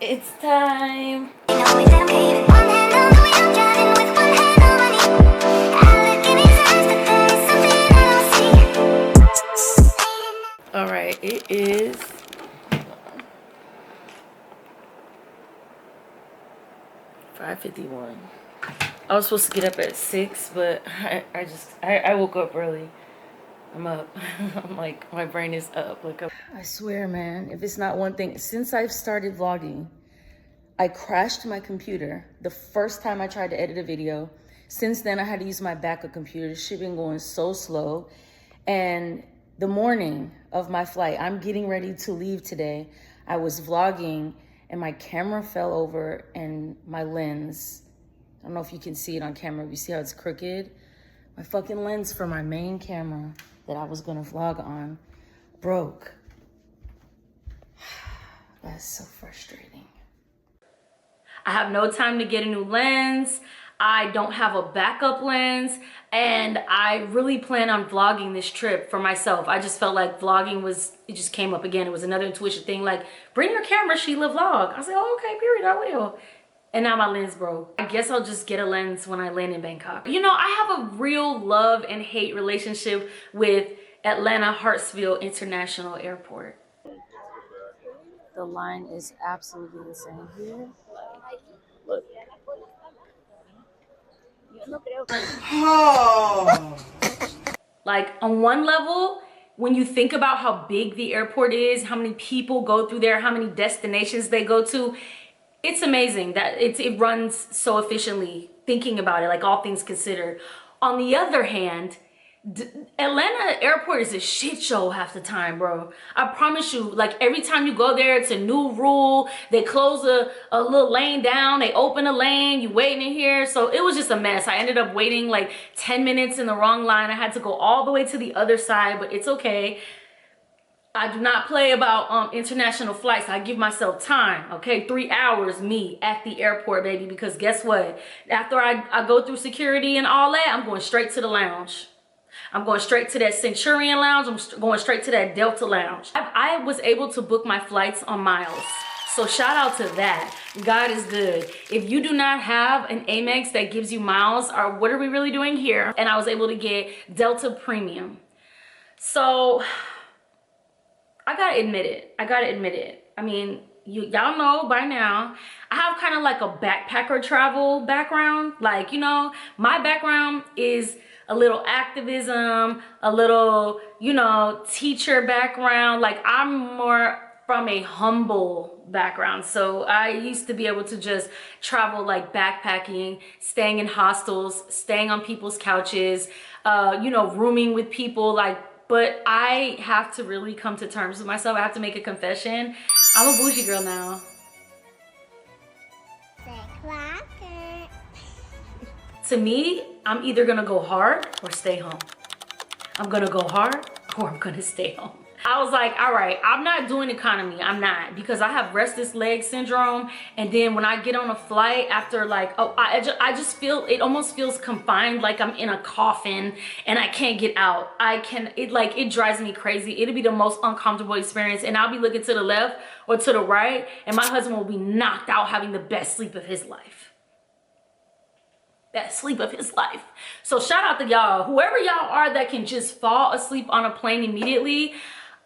It's time. All right, it is 5:51. I was supposed to get up at 6, but I woke up early. I'm up. I'm like, my brain is up. Like, I swear, man, if it's not one thing, since I've started vlogging, I crashed my computer the first time I tried to edit a video. Since then, I had to use my backup computer. The shit been going so slow. And the morning of my flight, I'm getting ready to leave today. I was vlogging and my camera fell over and my lens, I don't know if you can see it on camera, but you see how it's crooked? My fucking lens for my main camera that I was gonna vlog on broke. That's so frustrating. I have no time to get a new lens. I don't have a backup lens, and I really plan on vlogging this trip for myself. I just felt like vlogging it just came up again. It was another intuition thing, like, bring your camera, Sheila, vlog. I said, oh, okay, period, I will. And now my lens broke. I guess I'll just get a lens when I land in Bangkok. You know, I have a real love and hate relationship with Atlanta Hartsfield International Airport. The line is absolutely the same here. Look. Oh. Like, on one level, when you think about how big the airport is, how many people go through there, how many destinations they go to, it's amazing that it runs so efficiently, thinking about it, like, all things considered. On the other hand, Atlanta airport is a shit show half the time, bro. I promise you, like, every time you go there, it's a new rule. They close a little lane down, they open a lane, you waiting in here. So it was just a mess. I ended up waiting like 10 minutes in the wrong line. I had to go all the way to the other side, but it's okay. I do not play about international flights. I give myself time, okay? 3 hours, me, at the airport, baby, because guess what? After I go through security and all that, I'm going straight to the lounge. I'm going straight to that Centurion lounge. I'm going straight to that Delta lounge. I was able to book my flights on miles. So shout out to that. God is good. If you do not have an Amex that gives you miles, or what are we really doing here? And I was able to get Delta Premium. So I gotta admit it. I mean, y'all know by now, I have kind of like a backpacker travel background. Like, you know, my background is a little activism, a little, you know, teacher background. Like, I'm more from a humble background. So I used to be able to just travel, like, backpacking, staying in hostels, staying on people's couches, you know, rooming with people, like. But I have to really come to terms with myself. I have to make a confession. I'm a bougie girl now. To me, I'm either gonna go hard or stay home. I'm gonna go hard or I'm gonna stay home. I was like, all right, I'm not doing economy. I'm not, because I have restless leg syndrome. And then when I get on a flight after, like, oh, I just feel, it almost feels confined, like I'm in a coffin and I can't get out. It drives me crazy. It'll be the most uncomfortable experience. And I'll be looking to the left or to the right, and my husband will be knocked out having the best sleep of his life. Best sleep of his life. So shout out to y'all, whoever y'all are that can just fall asleep on a plane immediately.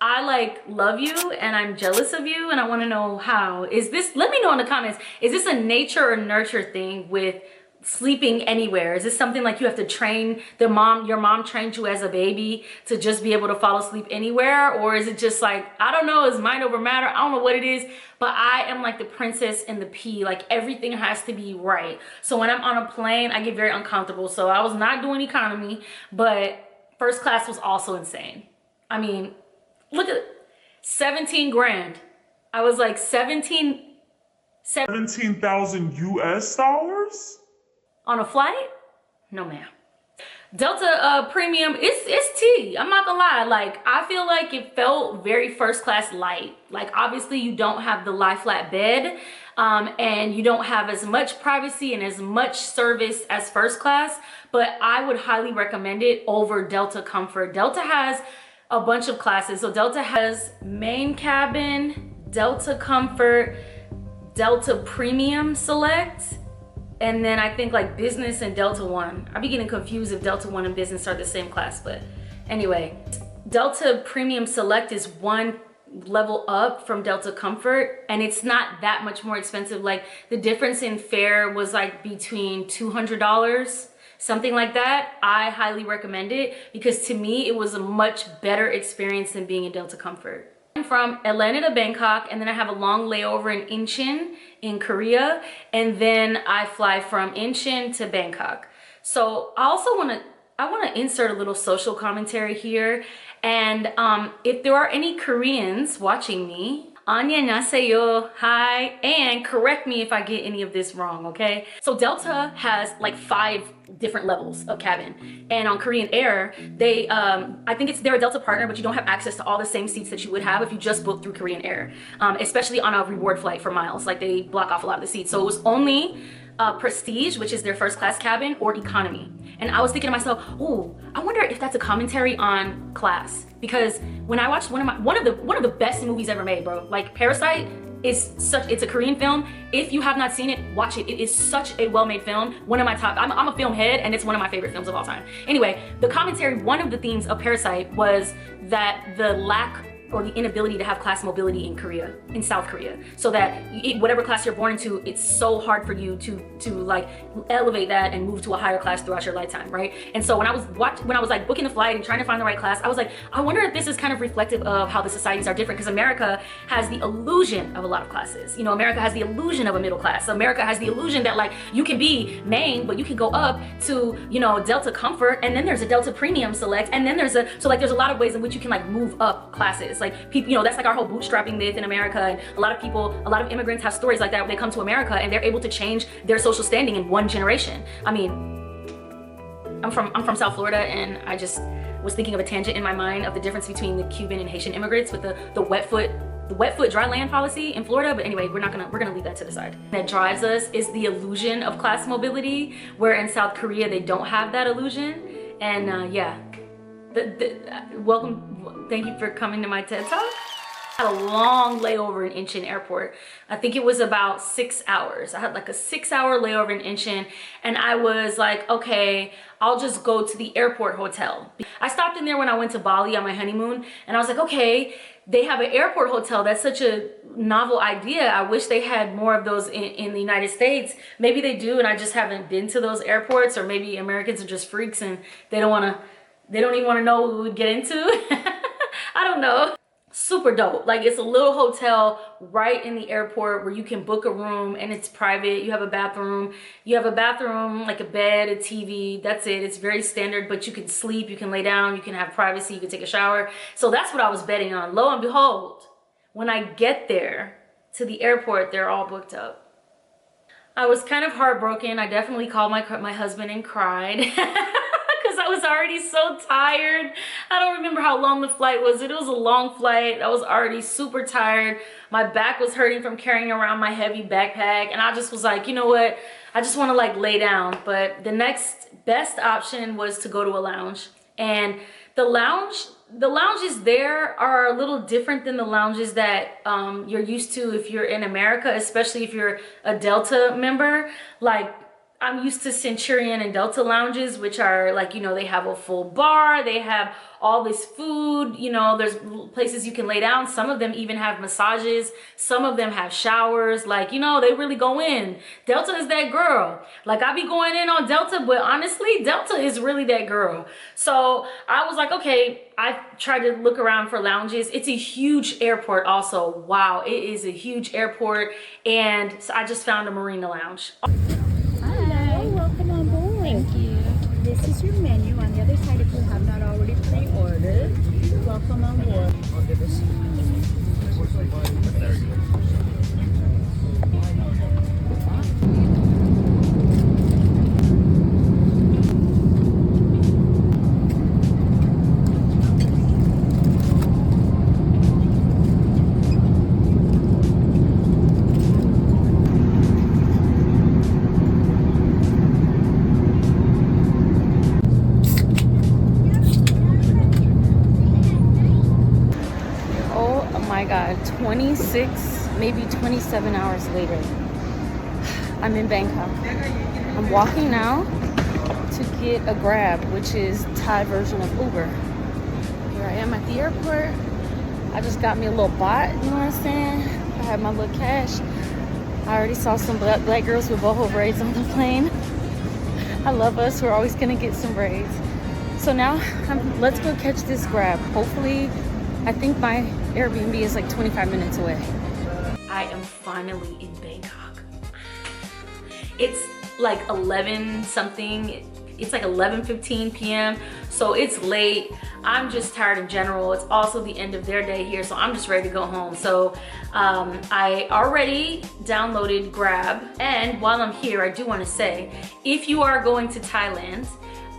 I, like, love you, and I'm jealous of you, and I want to know how. Is this, let me know in the comments, is this a nature or nurture thing with sleeping anywhere? Is this something like you have to train your mom trained you as a baby to just be able to fall asleep anywhere? Or is it just like, I don't know, is mind over matter? I don't know what it is, but I am like the princess and the pea. Like, everything has to be right. So when I'm on a plane, I get very uncomfortable. So I was not doing economy, but first class was also insane. I mean, look at 17 grand. I was like 17,000 US dollars? On a flight? No, ma'am. Delta Premium, it's tea. I'm not gonna lie. Like, I feel like it felt very first class light. Like, obviously you don't have the lie flat bed, and you don't have as much privacy and as much service as first class, but I would highly recommend it over Delta Comfort. Delta has a bunch of classes. So Delta has main cabin, Delta Comfort, Delta Premium Select, and then I think like Business and Delta One. I'd be getting confused if Delta One and Business are the same class, but anyway. Delta Premium Select is one level up from Delta Comfort, and it's not that much more expensive. Like the difference in fare was like between $200, something like that. I highly recommend it because to me it was a much better experience than being in Delta Comfort. I'm from Atlanta to Bangkok, and then I have a long layover in Incheon in Korea, and then I fly from Incheon to Bangkok. So I also want to insert a little social commentary here. And if there are any Koreans watching me, 안녕하세요, hi, and correct me if I get any of this wrong, okay? So Delta has like 5 different levels of cabin, and on Korean Air, they, I think they're a Delta partner, but you don't have access to all the same seats that you would have if you just booked through Korean Air, especially on a reward flight for miles. Like they block off a lot of the seats, so it was only Prestige, which is their first class cabin, or economy. And I was thinking to myself, oh, I wonder if that's a commentary on class, because when I watched one of the best movies ever made, bro, like Parasite is it's a Korean film. If you have not seen it, watch it. It is such a well-made film. One of my top, I'm a film head, and it's one of my favorite films of all time. Anyway, the commentary, one of the themes of Parasite was that the lack or the inability to have class mobility in Korea, in South Korea, so that whatever class you're born into, it's so hard for you to like elevate that and move to a higher class throughout your lifetime, right? And so when I was like booking the flight and trying to find the right class, I was like, I wonder if this is kind of reflective of how the societies are different, because America has the illusion of a lot of classes. You know, America has the illusion of a middle class. America has the illusion that like you can be main, but you can go up to, you know, Delta Comfort, and then there's a Delta Premium Select, and then there's a lot of ways in which you can like move up classes. Like people, you know, that's like our whole bootstrapping myth in America, and a lot of immigrants have stories like that when they come to America and they're able to change their social standing in one generation. I mean, I'm from South Florida, and I just was thinking of a tangent in my mind of the difference between the Cuban and Haitian immigrants with the wet foot dry land policy in Florida. But anyway, we're gonna leave that to the side. That drives us is the illusion of class mobility, where in South Korea they don't have that illusion. And yeah, welcome. Thank you for coming to my TED Talk. I had a long layover in Incheon Airport. I think it was about 6 hours. I had like a 6-hour layover in Incheon, and I was like, okay, I'll just go to the airport hotel. I stopped in there when I went to Bali on my honeymoon, and I was like, okay, they have an airport hotel. That's such a novel idea. I wish they had more of those in the United States. Maybe they do, and I just haven't been to those airports, or maybe Americans are just freaks and they don't even want to know what we would get into. I don't know. Super dope. Like, it's a little hotel right in the airport where you can book a room, and it's private. You have a bathroom, like a bed, a TV. That's it. It's very standard, but you can sleep, you can lay down, you can have privacy, you can take a shower. So that's what I was betting on. Lo and behold, when I get there to the airport, they're all booked up. I was kind of heartbroken. I definitely called my husband and cried. I was already so tired. I don't remember how long the flight was. It was a long flight. I was already super tired. My back was hurting from carrying around my heavy backpack. And I just was like, you know what? I just want to like lay down. But the next best option was to go to a lounge. And the lounges there are a little different than the lounges that you're used to if you're in America, especially if you're a Delta member. Like, I'm used to Centurion and Delta lounges, which are like, you know, they have a full bar, they have all this food, you know, there's places you can lay down. Some of them even have massages. Some of them have showers. Like, you know, they really go in. Delta is that girl. Like, I be going in on Delta, but honestly, Delta is really that girl. So I was like, okay, I tried to look around for lounges. It's a huge airport also. Wow, it is a huge airport. And so I just found a Marina lounge. Welcome on board. Thank you. This is your menu. On the other side, if you have not already pre-ordered, welcome on board. I'll give this. There you go. Oh my God, 26 maybe 27 hours later. I'm in Bangkok. I'm walking now to get a Grab, which is Thai version of Uber. Here I am at the airport. I just got me a little bot, you know what I'm saying? I have my little cash. I already saw some black girls with boho braids on the plane. I love us, we're always gonna get some braids. So now, let's go catch this Grab. Hopefully, I think my Airbnb is like 25 minutes away. I am finally in Bangkok. It's like 11 something. It's like 11:15 p.m. So it's late. I'm just tired in general. It's also the end of their day here, so I'm just ready to go home. So I already downloaded Grab, and while I'm here, I do want to say, if you are going to Thailand,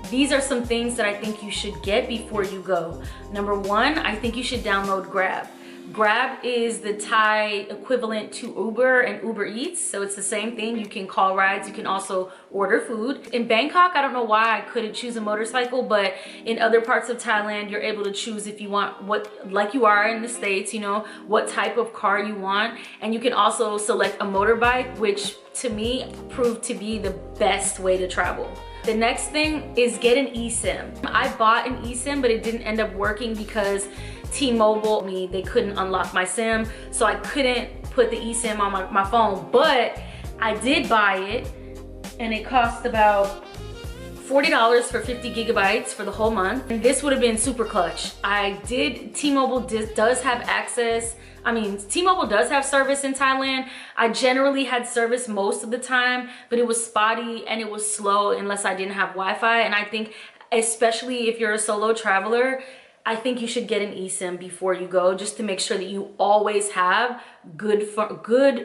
these are some things that I think you should get before you go. Number one, I think you should download Grab. Grab is the Thai equivalent to Uber and Uber Eats, so it's the same thing. You can call rides, you can also order food. In Bangkok, I don't know why I couldn't choose a motorcycle, but in other parts of Thailand, you're able to choose if you want like you are in the States, you know, what type of car you want. And you can also select a motorbike, which to me proved to be the best way to travel. The next thing is get an eSIM. I bought an eSIM, but it didn't end up working because T-Mobile they couldn't unlock my SIM, so I couldn't put the eSIM on my phone, but I did buy it, and it cost about $40 for 50 gigabytes for the whole month, and this would have been super clutch. T-Mobile does have access. I mean, T-Mobile does have service in Thailand. I generally had service most of the time, but it was spotty and it was slow unless I didn't have Wi-Fi, and I think especially if you're a solo traveler, I think you should get an eSIM before you go, just to make sure that you always have good,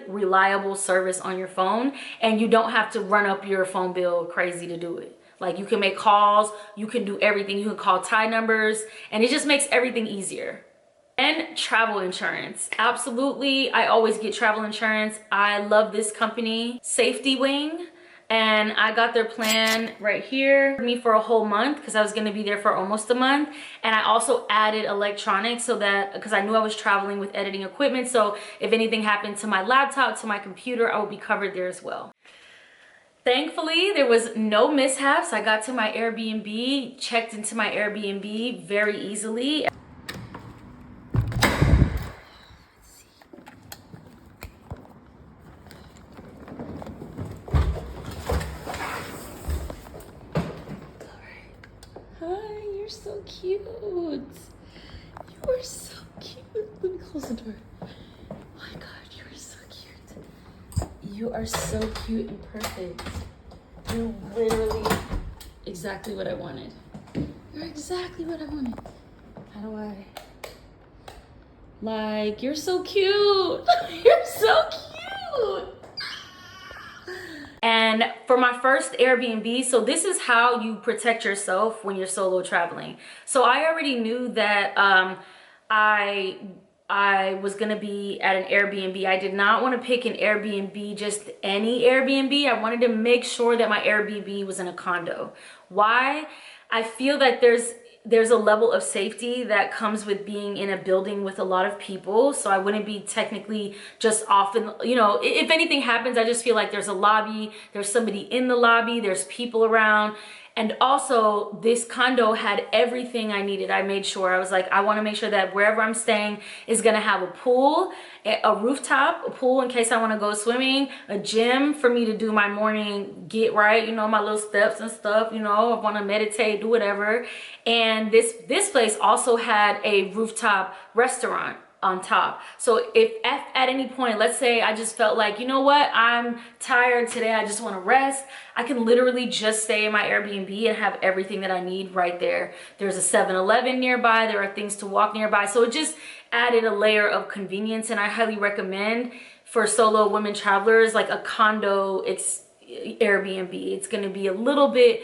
reliable service on your phone, and you don't have to run up your phone bill crazy to do it. Like, you can make calls, you can do everything, you can call Thai numbers, and it just makes everything easier. And travel insurance. Absolutely, I always get travel insurance. I love this company, Safety Wing. And I got their plan right here for me for a whole month because I was going to be there for almost a month. And I also added electronics so that, because I knew I was traveling with editing equipment, so if anything happened to my laptop, to my computer, I would be covered there as well. Thankfully, there was no mishaps. I got to my Airbnb, checked into my Airbnb very easily. You're so cute. You are so cute. Let me close the door. Oh my God, you are so cute. You are so cute and perfect. You're literally exactly what I wanted. You're exactly what I wanted. How do I? Like, you're so cute. You're so cute. And for my first Airbnb, so this is how you protect yourself when you're solo traveling. So I already knew that I was gonna be at an Airbnb. I did not want to pick an Airbnb, just any Airbnb. I wanted to make sure that my Airbnb was in a condo. Why? I feel that there's a level of safety that comes with being in a building with a lot of people, so I wouldn't be technically just off in, you know, if anything happens, I just feel like there's a lobby, there's somebody in the lobby, there's people around. And also, this condo had everything I needed. I made sure, I was like, I want to make sure that wherever I'm staying is going to have a pool, a rooftop, a pool in case I want to go swimming, a gym for me to do my morning get right, you know, my little steps and stuff, you know, I want to meditate, do whatever. And this place also had a rooftop restaurant on top. So if at any point, let's say I just felt like, you know what, I'm tired today, I just want to rest, I can literally just stay in my Airbnb and have everything that I need right there. There's a 7-Eleven nearby, there are things to walk nearby, so it just added a layer of convenience. And I highly recommend for solo women travelers, like a condo, it's Airbnb. It's going to be a little bit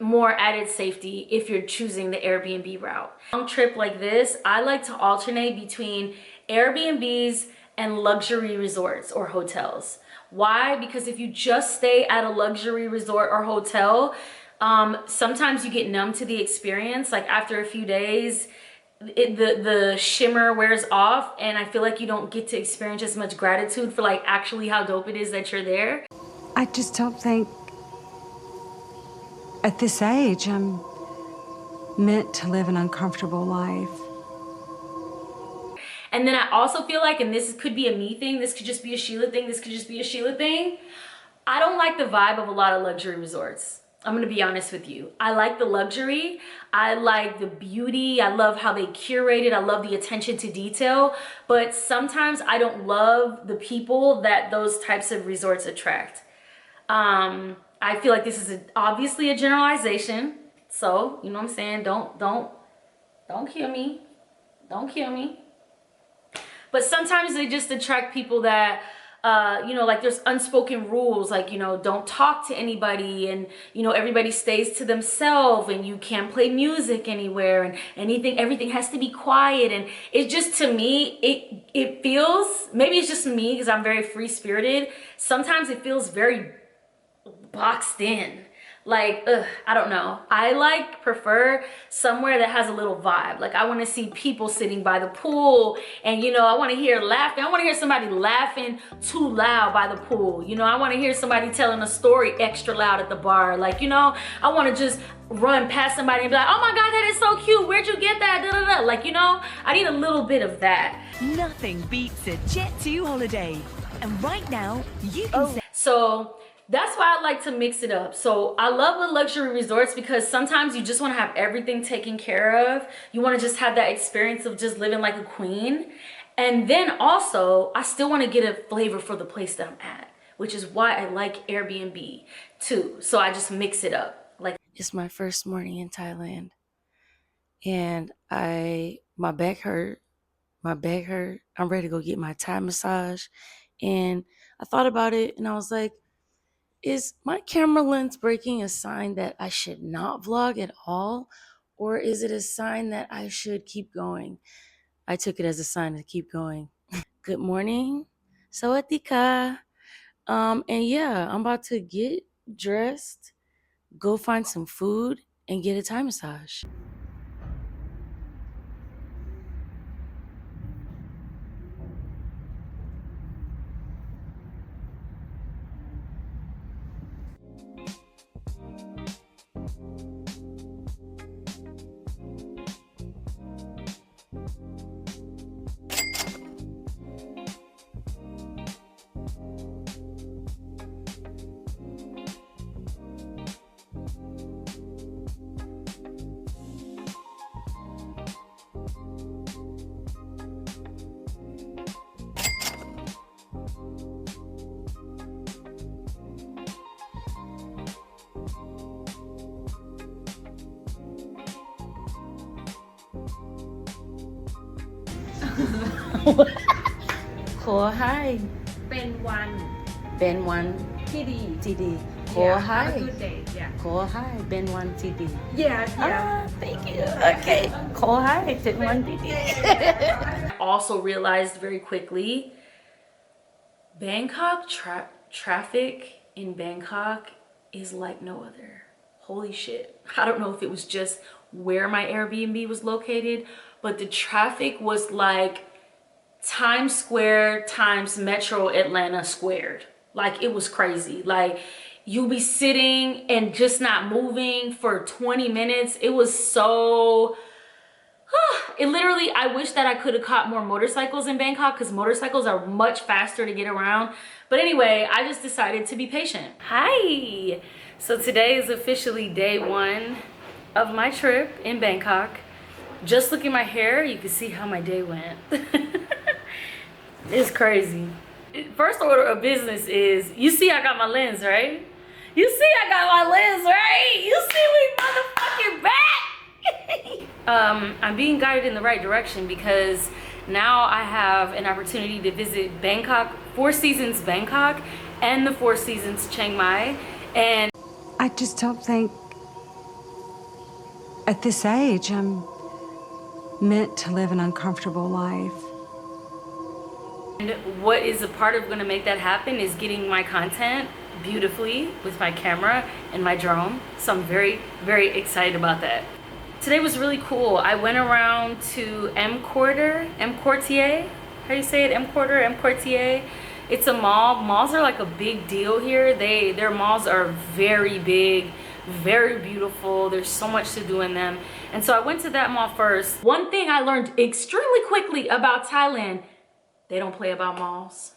more added safety if you're choosing the Airbnb route. Long trip like this, I like to alternate between Airbnbs and luxury resorts or hotels. Why? Because if you just stay at a luxury resort or hotel, sometimes you get numb to the experience. Like after a few days, the shimmer wears off, and I feel like you don't get to experience as much gratitude for like actually how dope it is that you're there. I just don't think at this age I'm meant to live an uncomfortable life. And then I also feel like, and this could be a me thing, this could just be a Sheila thing, this could just be a Sheila thing, I don't like the vibe of a lot of luxury resorts. I'm gonna be honest with you. I like the luxury, I like the beauty, I love how they curate it, I love the attention to detail, but sometimes I don't love the people that those types of resorts attract. I feel like this is obviously a generalization, so you know what I'm saying, don't kill me, don't kill me. But sometimes they just attract people that you know, like there's unspoken rules, like, you know, don't talk to anybody, and you know, everybody stays to themselves, and you can't play music anywhere, and everything has to be quiet. And it just, to me, it feels, maybe it's just me because I'm very free spirited, sometimes it feels very boxed in. Like, I don't know. I prefer somewhere that has a little vibe. Like, I want to see people sitting by the pool, and you know, I want to hear laughing. I want to hear somebody laughing too loud by the pool. You know, I want to hear somebody telling a story extra loud at the bar. Like, you know, I want to just run past somebody and be like, oh my God, that is so cute. Where'd you get that? Da, da, da. Like, you know, I need a little bit of that. Nothing beats a Jet2 holiday. And right now, you can So that's why I like to mix it up. So I love the luxury resorts because sometimes you just want to have everything taken care of. You want to just have that experience of just living like a queen. And then also, I still want to get a flavor for the place that I'm at, which is why I like Airbnb too. So I just mix it up. Like, it's my first morning in Thailand, and my back hurt. I'm ready to go get my Thai massage. And I thought about it, and I was like, is my camera lens breaking a sign that I should not vlog at all? Or is it a sign that I should keep going? I took it as a sign to keep going. Good morning. Sawadee ka. And yeah, I'm about to get dressed, go find some food, and get a Thai massage. Khổ hai เป็นวัน เป็นวัน ที่ดี ที่ดี ขอ Yeah, ให้ have a good day. Yeah. ขอให้เป็นวันที่ดี Yeah. Thank you. Okay. ขอให้เป็นวันที่ดี also realized very quickly, Bangkok traffic in Bangkok is like no other. Holy shit. I don't know if it was just where my Airbnb was located, but the traffic was like Times Square times Metro Atlanta squared. Like, it was crazy. Like, you'll be sitting and just not moving for 20 minutes. It was so... It literally, I wish that I could have caught more motorcycles in Bangkok because motorcycles are much faster to get around. But anyway, I just decided to be patient. Hi! So today is officially day one of my trip in Bangkok. Just look at my hair, you can see how my day went. It's crazy. First order of business is, you see I got my lens, right? You see I got my lens, right? You see we motherfucking back! I'm being guided in the right direction because now I have an opportunity to visit Bangkok, Four Seasons Bangkok, and the Four Seasons Chiang Mai. And I just don't think at this age I'm meant to live an uncomfortable life. what is a part of going to make that happen is getting my content beautifully with my camera and my drone. So I'm very, very excited about that. Today was really cool. I went around to M Quartier, how you say it, M Quartier. It's a mall. Malls are like a big deal here. Their malls are very big, very beautiful. There's so much to do in them. And so I went to that mall first. One thing I learned extremely quickly about Thailand, they don't play about malls.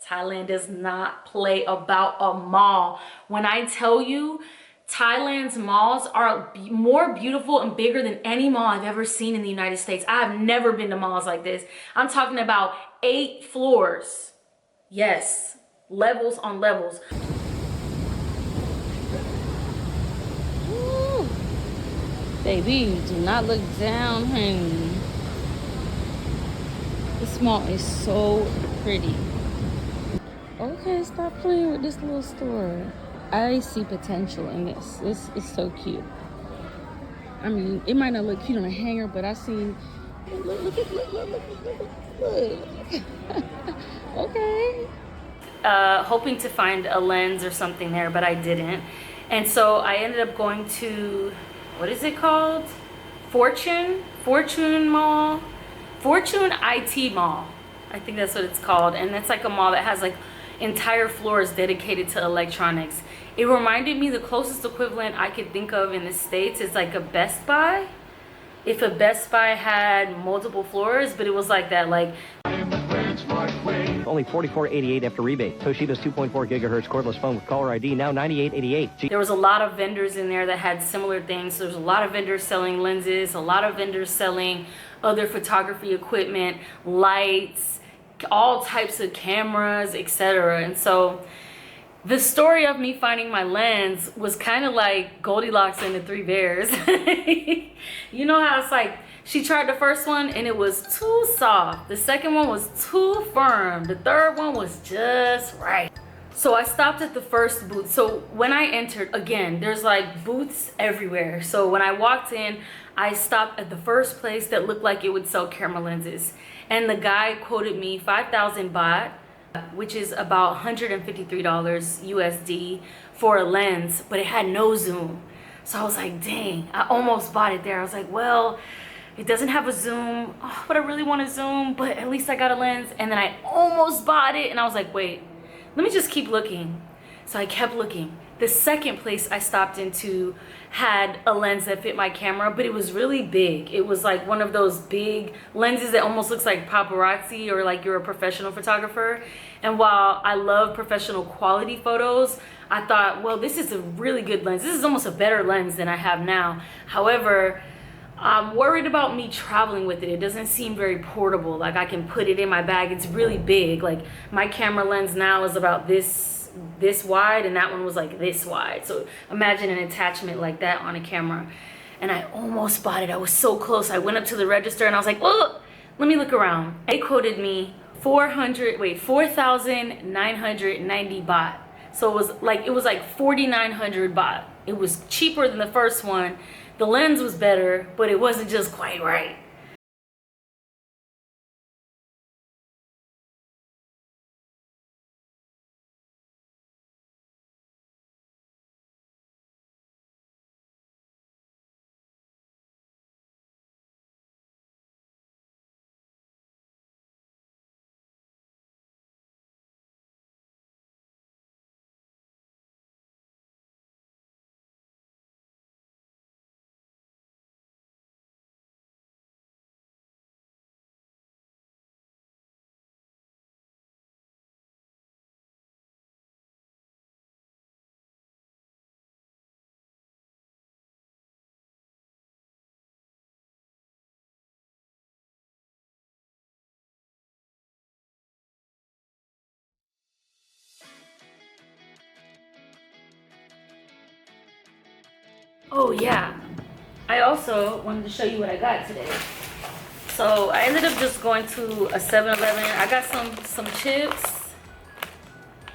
Thailand does not play about a mall. When I tell you, Thailand's malls are more beautiful and bigger than any mall I've ever seen in the United States. I have never been to malls like this. I'm talking about 8 floors. Yes, levels on levels. Ooh. Baby, do not look down, honey. This mall is so pretty. Okay, stop playing with this little store. I see potential in this. This is so cute. I mean, it might not look cute on a hanger, but I seen. Look. Okay. Hoping to find a lens or something there, but I didn't. And so I ended up going to, what is it called? Fortune Mall, Fortune IT Mall. I think that's what it's called. And it's like a mall that has like entire floors dedicated to electronics. It reminded me, the closest equivalent I could think of in the States is like a Best Buy. If a Best Buy had multiple floors, but it was like that, like only $44.88 after rebate. Toshiba's 2.4 gigahertz cordless phone with caller ID now $98.88. There was a lot of vendors in there that had similar things. So there's a lot of vendors selling lenses, a lot of vendors selling other photography equipment, lights, all types of cameras, etc. And so the story of me finding my lens was kind of like Goldilocks and the Three Bears. You know how it's like, she tried the first one and it was too soft. The second one was too firm. The third one was just right. So I stopped at the first booth. So when I entered, again, there's like booths everywhere. So when I walked in, I stopped at the first place that looked like it would sell camera lenses. And the guy quoted me 5,000 baht, which is about $153 USD for a lens, but it had no zoom. So I was like, dang, I almost bought it there. I was like, well, it doesn't have a zoom, but I really want a zoom, but at least I got a lens. And then I almost bought it and I was like, wait, let me just keep looking. So I kept looking. The second place I stopped into had a lens that fit my camera, but it was really big. It was like one of those big lenses that almost looks like paparazzi or like you're a professional photographer. And while I love professional quality photos, I thought, well, this is a really good lens. This is almost a better lens than I have now. However, I'm worried about me traveling with it. It doesn't seem very portable. Like I can put it in my bag. It's really big. Like my camera lens now is about this wide, and that one was like this wide. So imagine an attachment like that on a camera. And I almost bought it. I was so close. I went up to the register and I was like, oh, let me look around. They quoted me 4,990 baht. So it was like 4,900 baht. It was cheaper than the first one. The lens was better, but it wasn't just quite right. Oh yeah, I also wanted to show you what I got today. So I ended up just going to a 7-Eleven. I got some chips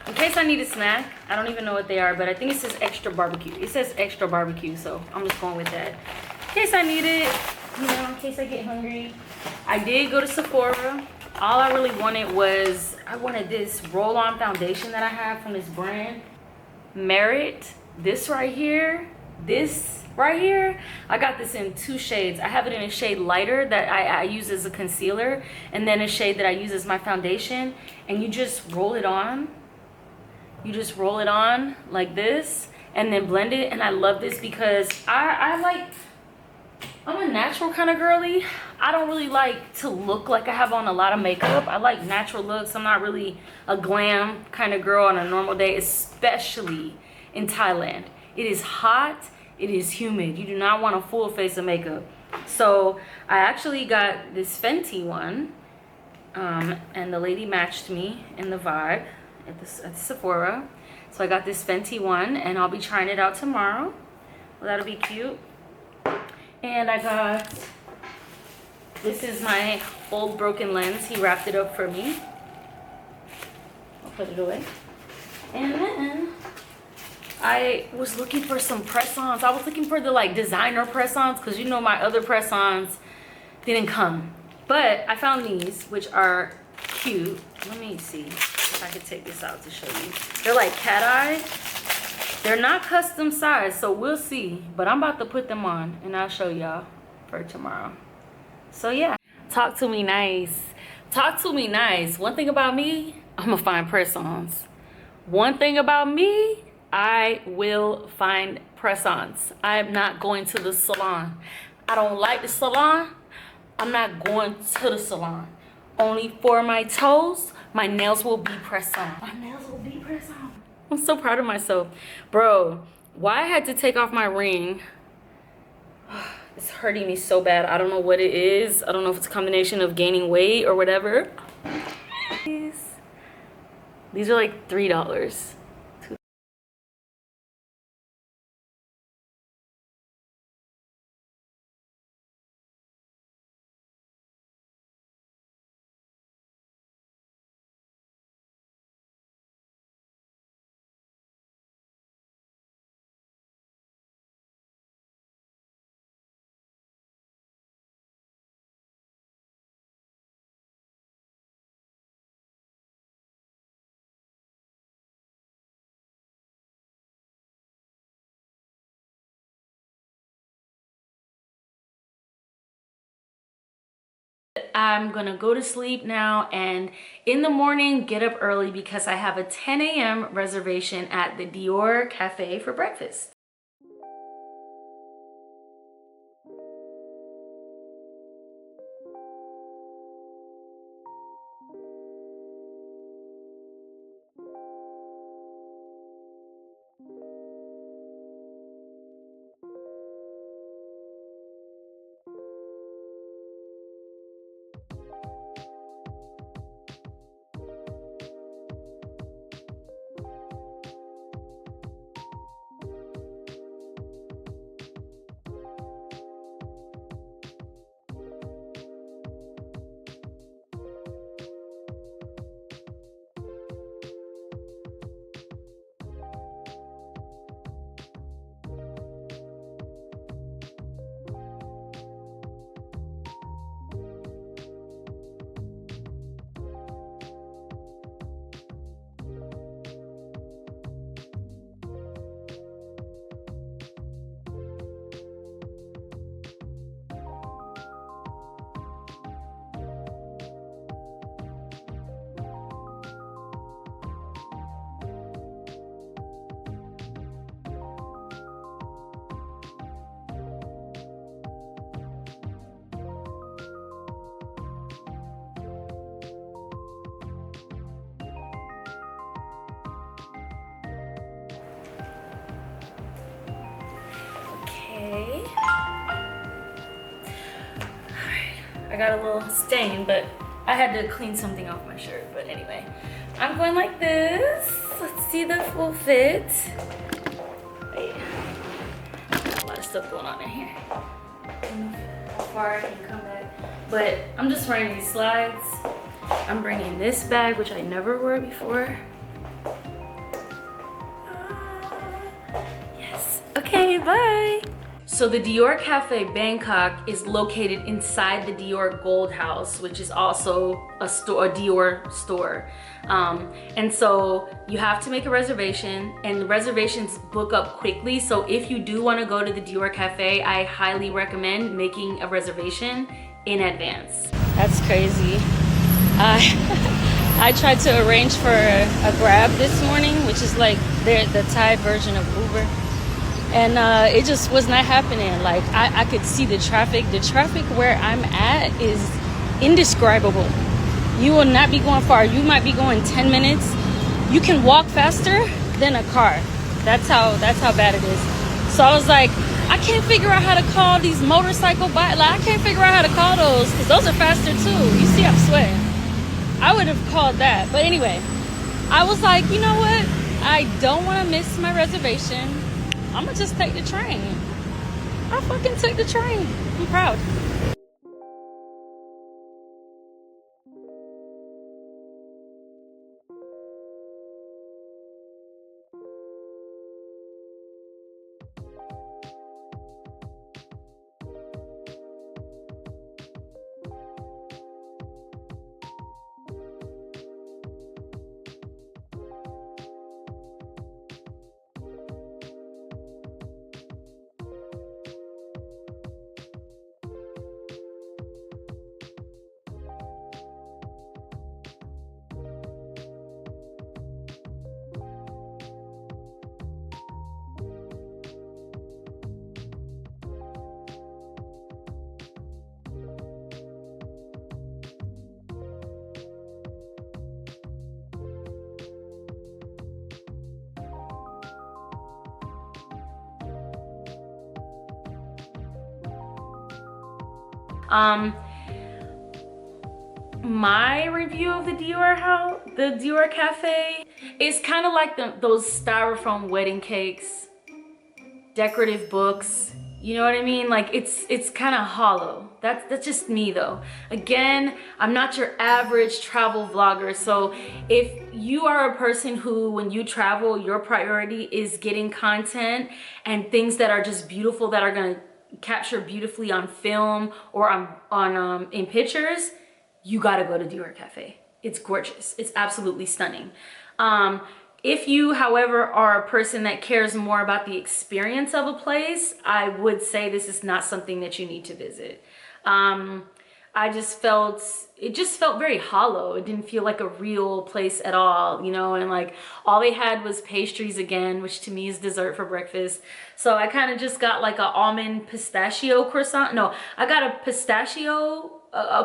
in case I need a snack. I don't even know what they are, but I think it says extra barbecue. It says extra barbecue, so I'm just going with that. In case I need it, you know, in case I get hungry. I did go to Sephora. All I really wanted was, I wanted this roll-on foundation that I have from this brand, Merit. This right here, this right here, I got this in 2 shades. I have it in a shade lighter that I use as a concealer, and then a shade that I use as my foundation. And you just roll it on. You just roll it on like this and then blend it. And I love this because I'm a natural kind of girly. I don't really like to look like I have on a lot of makeup. I like natural looks. I'm not really a glam kind of girl on a normal day, especially in Thailand. It is hot, it is humid. You do not want a full face of makeup. So I actually got this Fenty one, and the lady matched me in the vibe at Sephora. So I got this Fenty one, and I'll be trying it out tomorrow. Well, that'll be cute. And I got, this is my old broken lens. He wrapped it up for me. I'll put it away. And then I was looking for some press-ons. I was looking for the like designer press-ons because you know my other press-ons didn't come. But I found these, which are cute. Let me see if I could take this out to show you. They're like cat eye. They're not custom size, so we'll see. But I'm about to put them on and I'll show y'all for tomorrow. So yeah, talk to me nice. Talk to me nice. One thing about me, I'm gonna find press-ons. One thing about me, I will find press-ons. I'm not going to the salon. I don't like the salon. I'm not going to the salon. Only for my toes, my nails will be press-on. My nails will be press-on. I'm so proud of myself. Bro, why I had to take off my ring, it's hurting me so bad. I don't know what it is. I don't know if it's a combination of gaining weight or whatever. These are like $3. I'm gonna go to sleep now, and in the morning get up early because I have a 10 a.m. reservation at the Dior Café for breakfast. Okay. Alright, I got a little stain, but I had to clean something off my shirt. But anyway, I'm going like this. Let's see the full fit. Wait, a lot of stuff going on in here. How far I can come back. But I'm just wearing these slides. I'm bringing this bag, which I never wore before. Yes. Okay, bye. So the Dior Café Bangkok is located inside the Dior Gold House, which is also a store, a Dior store. And so you have to make a reservation, and the reservations book up quickly. So if you do want to go to the Dior Café, I highly recommend making a reservation in advance. That's crazy. I tried to arrange for a Grab this morning, which is like the Thai version of Uber. And it just was not happening. Like I could see the traffic. The traffic where I'm at is indescribable. You will not be going far. You might be going 10 minutes. You can walk faster than a car. That's how bad it is. So I was like, I can't figure out how to call these motorcycle bikes. Like, I can't figure out how to call those because those are faster too. You see, I'm sweating. I would have called that. But anyway, I was like, you know what? I don't want to miss my reservation. I'm gonna just take the train. I fucking took the train. I'm proud. My review of the Dior Cafe is kind of like those styrofoam wedding cakes, decorative books. You know what I mean? Like it's kind of hollow. That's just me though. Again, I'm not your average travel vlogger. So if you are a person who, when you travel, your priority is getting content and things that are just beautiful, that are gonna capture beautifully on film or on in pictures, you gotta go to Dior Cafe. It's gorgeous. It's absolutely stunning. If you, however, are a person that cares more about the experience of a place, I would say this is not something that you need to visit. It just felt very hollow. It didn't feel like a real place at all, you know, and like all they had was pastries again, which to me is dessert for breakfast. So I kind of just got like a almond pistachio croissant. No, I got a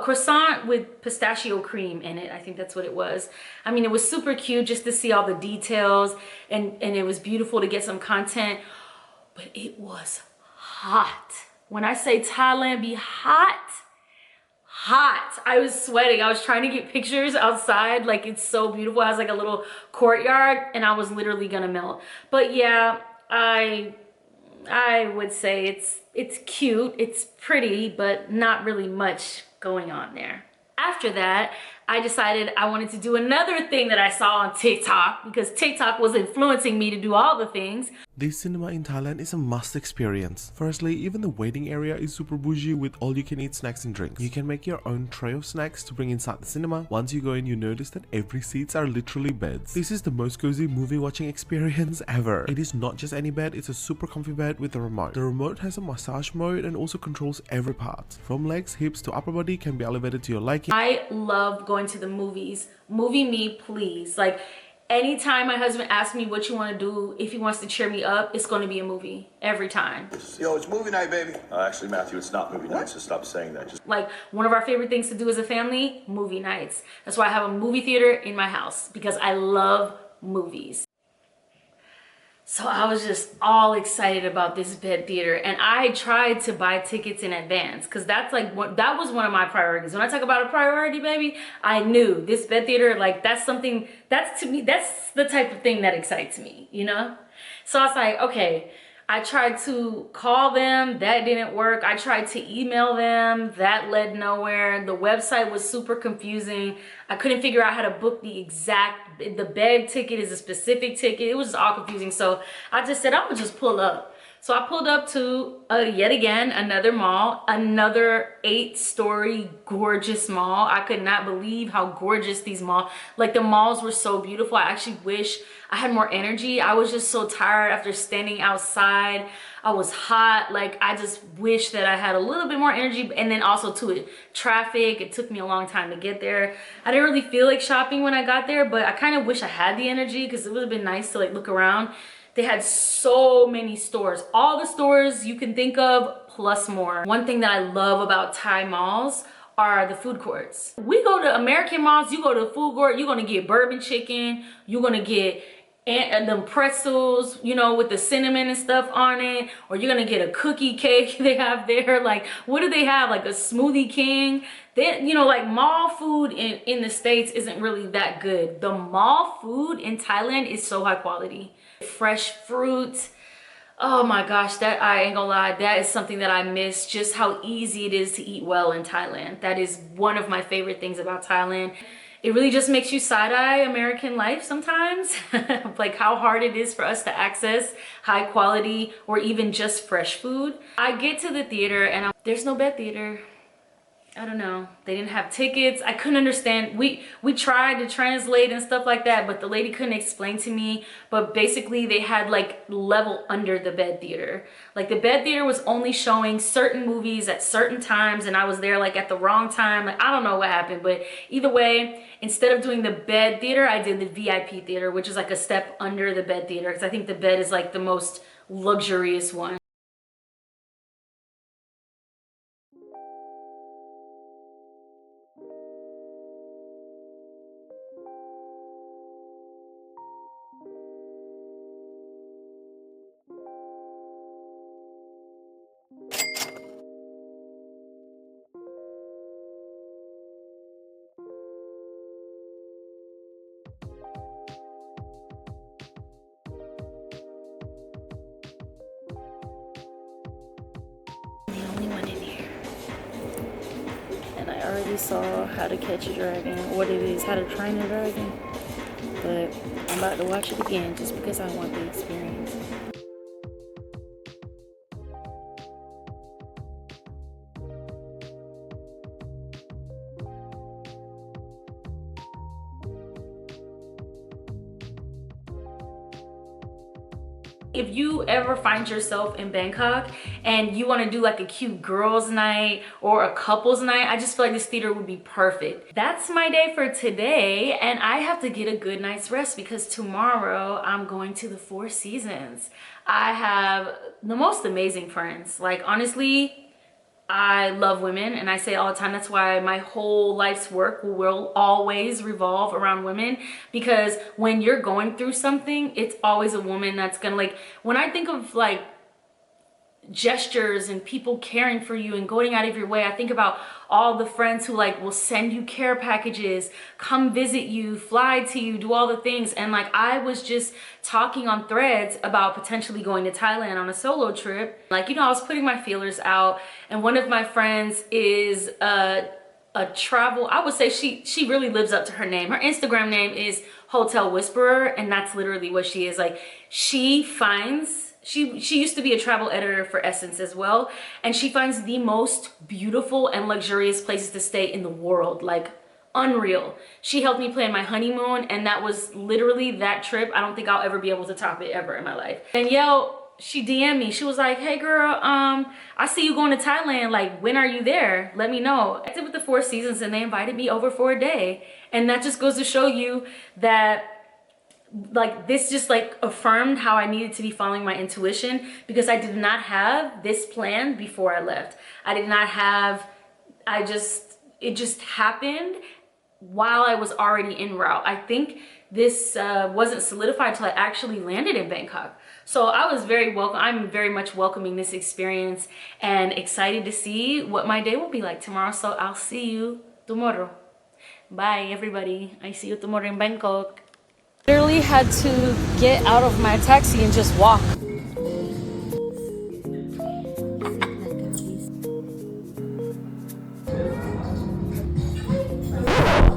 croissant with pistachio cream in it. I think that's what it was. I mean, it was super cute just to see all the details, and it was beautiful to get some content, but it was hot. When I say Thailand be hot, I was sweating. I was trying to get pictures outside. Like, it's so beautiful. It has like a little courtyard, and I was literally gonna melt. But yeah, I would say it's cute, it's pretty, but not really much going on there. After that, I decided I wanted to do another thing that I saw on TikTok, because TikTok was influencing me to do all the things. This cinema in Thailand is a must experience. Firstly, even the waiting area is super bougie with all you can eat snacks and drinks. You can make your own tray of snacks to bring inside the cinema. Once you go in, you notice that every seats are literally beds. This is the most cozy movie watching experience ever. It is not just any bed, it's a super comfy bed with a remote. The remote has a massage mode and also controls every part. From legs, hips to upper body can be elevated to your liking. I love going to the movies. Movie me, please. Like, anytime my husband asks me what you want to do, if he wants to cheer me up, it's going to be a movie every time. Yo, it's movie night, baby. Actually, Matthew, it's not movie night, so stop saying that. Just like, one of our favorite things to do as a family, movie nights. That's why I have a movie theater in my house, because I love movies. So I was just all excited about this bed theater, and I tried to buy tickets in advance, because that was one of my priorities. When I talk about a priority, baby, I knew this bed theater, like, that's something, that's, to me, that's the type of thing that excites me, you know? So I was like, okay, I tried to call them, that didn't work. I tried to email them, that led nowhere. The website was super confusing. I couldn't figure out how to book the bed ticket is a specific ticket. It was just all confusing. So I just said, I would just pull up. So I pulled up to yet again another mall, another 8-story gorgeous mall. I could not believe how gorgeous these malls, like the malls were so beautiful. I actually wish I had more energy. I was just so tired after standing outside. I was hot. Like I just wish that I had a little bit more energy. And then also to traffic, it took me a long time to get there. I didn't really feel like shopping when I got there, but I kind of wish I had the energy because it would have been nice to like look around. They had so many stores, all the stores you can think of plus more. One thing that I love about Thai malls are the food courts. We go to American malls, you go to the food court, you're gonna get bourbon chicken, you're gonna get them pretzels, you know, with the cinnamon and stuff on it, or you're gonna get a cookie cake they have there. Like, what do they have? Like a Smoothie King. They, you know, like mall food in the States isn't really that good. The mall food in Thailand is so high quality. Fresh fruit. Oh my gosh, that I ain't gonna lie, that is something that I miss, just how easy it is to eat well in Thailand. That is one of my favorite things about Thailand. It really just makes you side-eye American life sometimes, like how hard it is for us to access high quality or even just fresh food. I get to the theater and there's no bed theater. I don't know, they didn't have tickets. I couldn't understand. We tried to translate and stuff like that, but the lady couldn't explain to me. But basically they had like level under the bed theater. Like the bed theater was only showing certain movies at certain times, and I was there like at the wrong time. Like I don't know what happened, but either way, instead of doing the bed theater, I did the VIP theater, which is like a step under the bed theater, because I think the bed is like the most luxurious one. I already saw How to Catch a Dragon, what it is, How to Train a Dragon, but I'm about to watch it again just because I want the experience. If you ever find yourself in Bangkok and you want to do like a cute girls night or a couples night, I just feel like this theater would be perfect. That's my day for today, and I have to get a good night's rest because tomorrow I'm going to the Four Seasons. I have the most amazing friends. Like honestly, I love women, and I say all the time, that's why my whole life's work will always revolve around women, because when you're going through something, it's always a woman that's gonna, like, when I think of like gestures and people caring for you and going out of your way, I think about all the friends who like will send you care packages, come visit you, fly to you, do all the things. And like I was just talking on Threads about potentially going to Thailand on a solo trip. Like, you know, I was putting my feelers out, and one of my friends is a travel, I would say she really lives up to her name. Her Instagram name is Hotel Whisperer, and that's literally what she is. Like she finds, she used to be a travel editor for Essence as well, and she finds the most beautiful and luxurious places to stay in the world, like unreal. She helped me plan my honeymoon, and that was literally that trip. I don't think I'll ever be able to top it ever in my life. And she DM'd me. She was like, hey girl, I see you going to Thailand. Like, when are you there? Let me know. I did with the Four Seasons, and they invited me over for a day. And that just goes to show you that like this just like affirmed how I needed to be following my intuition, because I did not have this plan before I left. I did not have, it just happened while I was already en route. I think this wasn't solidified until I actually landed in Bangkok. So I was I'm very much welcoming this experience and excited to see what my day will be like tomorrow. So I'll see you tomorrow. Bye everybody. I see you tomorrow in Bangkok. Literally had to get out of my taxi and just walk.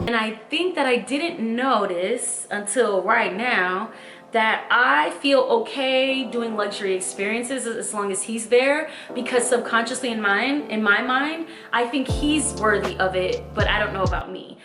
And I think that I didn't notice until right now that I feel okay doing luxury experiences as long as he's there, because subconsciously in my mind, I think he's worthy of it, but I don't know about me.